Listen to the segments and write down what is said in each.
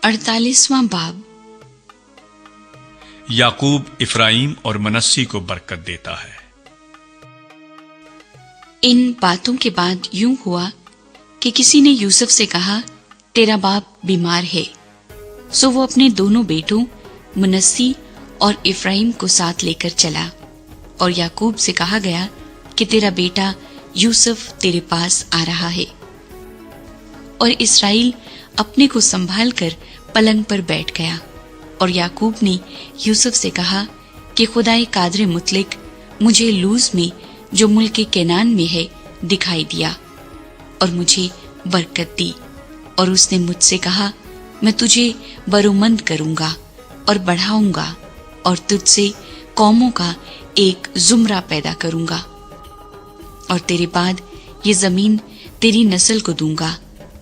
48वां बाब। याकूब इफ्राइम और मनस्सी को बरकत देता है। इन बातों के बाद यूं हुआ कि किसी ने यूसुफ से कहा, तेरा बाप बीमार है। सो वो अपने दोनों बेटों मनस्सी और इफ्राइम को साथ लेकर चला, और याकूब से कहा गया कि तेरा बेटा यूसुफ तेरे पास आ रहा है। और इसराइल अपने को संभाल कर पलंग पर बैठ गया, और याकूब ने यूसुफ से कहा कि खुदाए कादरे मुतलिक मुझे लूज में जो मुल्क केनान में है दिखाई दिया और मुझे बरकत दी, और उसने मुझसे कहा, मैं तुझे बरोमंद करूंगा और बढ़ाऊंगा और तुझसे कौमों का एक जुमरा पैदा करूंगा, और तेरे बाद ये जमीन तेरी नस्ल को दूंगा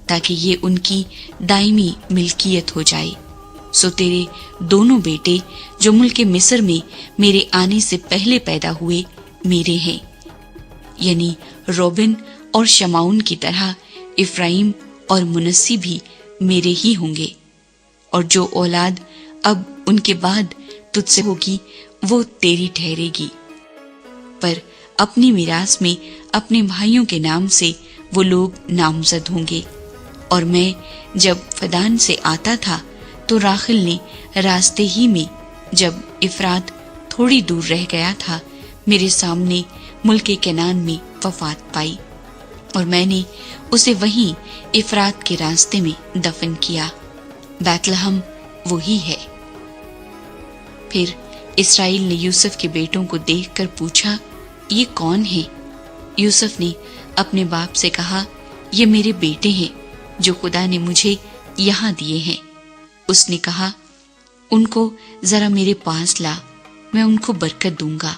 ताकि ये उनकी दायमी मिल्कियत हो जाए। सो तेरे दोनों बेटे जो मुल्क मिस्र में मेरे आने से पहले पैदा हुए मेरे हैं, यानी रोबिन और शमाउन की तरह इफ्राइम और मुनस्सी भी मेरे ही होंगे, और जो औलाद अब उनके बाद तुझसे होगी वो तेरी ठहरेगी। पर अपनी मिरास में अपने भाइयों के नाम से वो लोग नामजद होंगे। और मैं जब फदान से आता था तो राखिल ने रास्ते ही में, जब इफरात थोड़ी दूर रह गया था, मेरे सामने मुल्क केनान में वफात पाई, और मैंने उसे वहीं इफरात के रास्ते में दफन किया। बैतलहम वही है। फिर इसराइल ने यूसुफ के बेटों को देखकर पूछा, ये कौन है? यूसुफ ने अपने बाप से कहा, ये मेरे बेटे हैं जो खुदा ने मुझे यहाँ दिए हैं। उसने कहा, उनको जरा मेरे पास ला, मैं उनको बरकत दूंगा।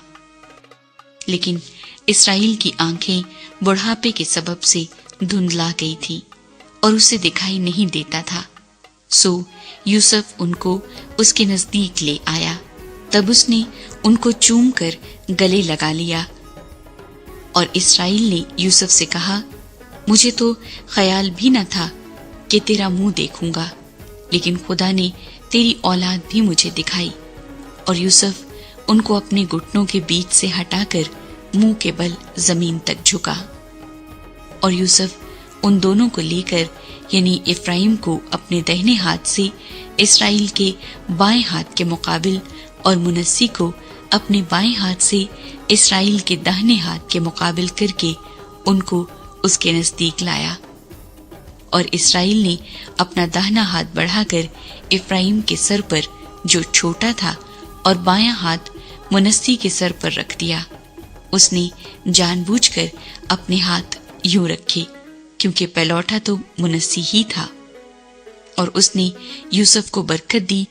लेकिन इसराइल की आंखें बुढ़ापे के सबब से धुंधला गई थी और उसे दिखाई नहीं देता था। सो यूसुफ उनको उसके नजदीक ले आया। तब उसने उनको चूम कर गले लगा लिया, और इसराइल ने यूसुफ से कहा, मुझे तो ख्याल भी न था कि तेरा मुंह देखूंगा, लेकिन खुदा ने तेरी औलाद भी मुझे दिखाई। और यूसुफ उनको अपने घुटनों के बीच से हटाकर मुंह के बल जमीन तक झुका। और यूसुफ उन दोनों को लेकर, यानी इफ्राइम को अपने दाहिने हाथ से इसराइल के बाएं हाथ के मुकाबिल, और मुनस्सी को अपने बाएं हाथ से इसराइल के दाहिने हाथ के मुकाबिल करके उनको उसके नजदीक लाया। और इसराइल ने अपना दाहिना हाथ बढ़ाकर इफ्राइम के सर पर जो छोटा था, और बायां हाथ मुनस्सी के सर पर रख दिया। उसने जानबूझकर अपने हाथ यूं रखे, क्योंकि पहलौठा तो मुनस्सी ही था। और उसने यूसुफ को बरकत दी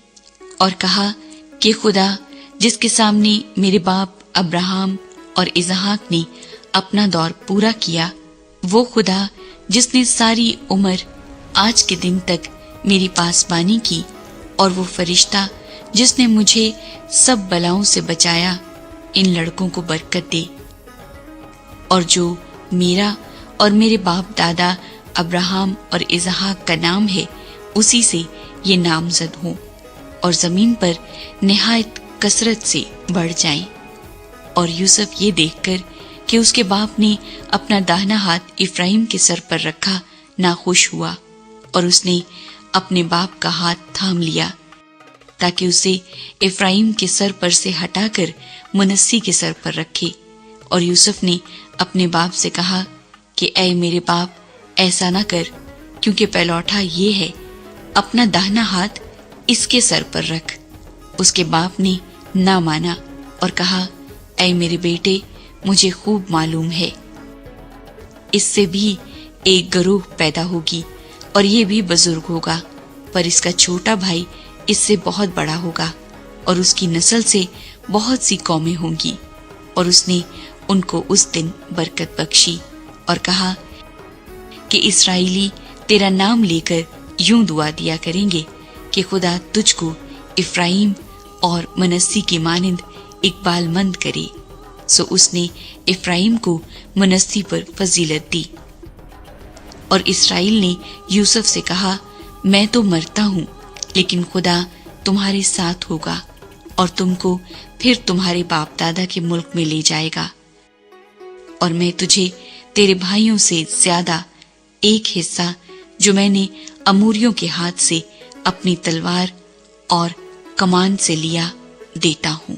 और कहा कि खुदा जिसके सामने मेरे बाप अब्राहम और इसहाक ने अपना दौर पूरा किया, वो खुदा जिसने सारी उम्र आज के दिन तक मेरी पासबानी की, और वो फरिश्ता जिसने मुझे सब बलाओं से बचाया, इन लड़कों को बरकत दे। और जो मेरा और मेरे बाप दादा अब्राहम और इसहाक का नाम है, उसी से ये नामजद हों, और जमीन पर निहायत कसरत से बढ़ जाएं। और यूसुफ ये देखकर कि उसके बाप ने अपना दाहिना हाथ इफ्राइम के सर पर रखा, नाखुश हुआ, और उसने अपने बाप का हाथ थाम लिया ताकि उसे इफ्राइम के सर पर से हटाकर मुनस्सी के सर पर रखे। और यूसुफ ने अपने बाप से कहा कि ऐ मेरे बाप, ऐसा ना कर, क्योंकि पहलौठा ये है, अपना दाहिना हाथ इसके सर पर रख। उसके बाप ने ना माना और कहा, ऐ मेरे बेटे, मुझे खूब मालूम है, इससे भी एक गरोह पैदा होगी और ये भी बुजुर्ग होगा, पर इसका छोटा भाई इससे बहुत बड़ा होगा और उसकी नस्ल से बहुत सी कौमें होंगी। और उसने उनको उस दिन बरकत बख्शी और कहा कि इस्राएली तेरा नाम लेकर यूं दुआ दिया करेंगे कि खुदा तुझको इफ्राइम और मनस्सी की मानिंद इकबालमंद करे। सो उसने इफ्राइम को मनस्सी पर फजीलत दी। और इस्राएल ने यूसुफ से कहा, मैं तो मरता हूँ, لیکن خدا تمہارے ساتھ ہوگا اور تم کو پھر تمہارے باپ دادا کے ملک میں لے جائے گا، اور میں تجھے تیرے بھائیوں سے زیادہ ایک حصہ جو میں نے اموریوں کے ہاتھ سے اپنی تلوار اور کمان سے لیا دیتا ہوں۔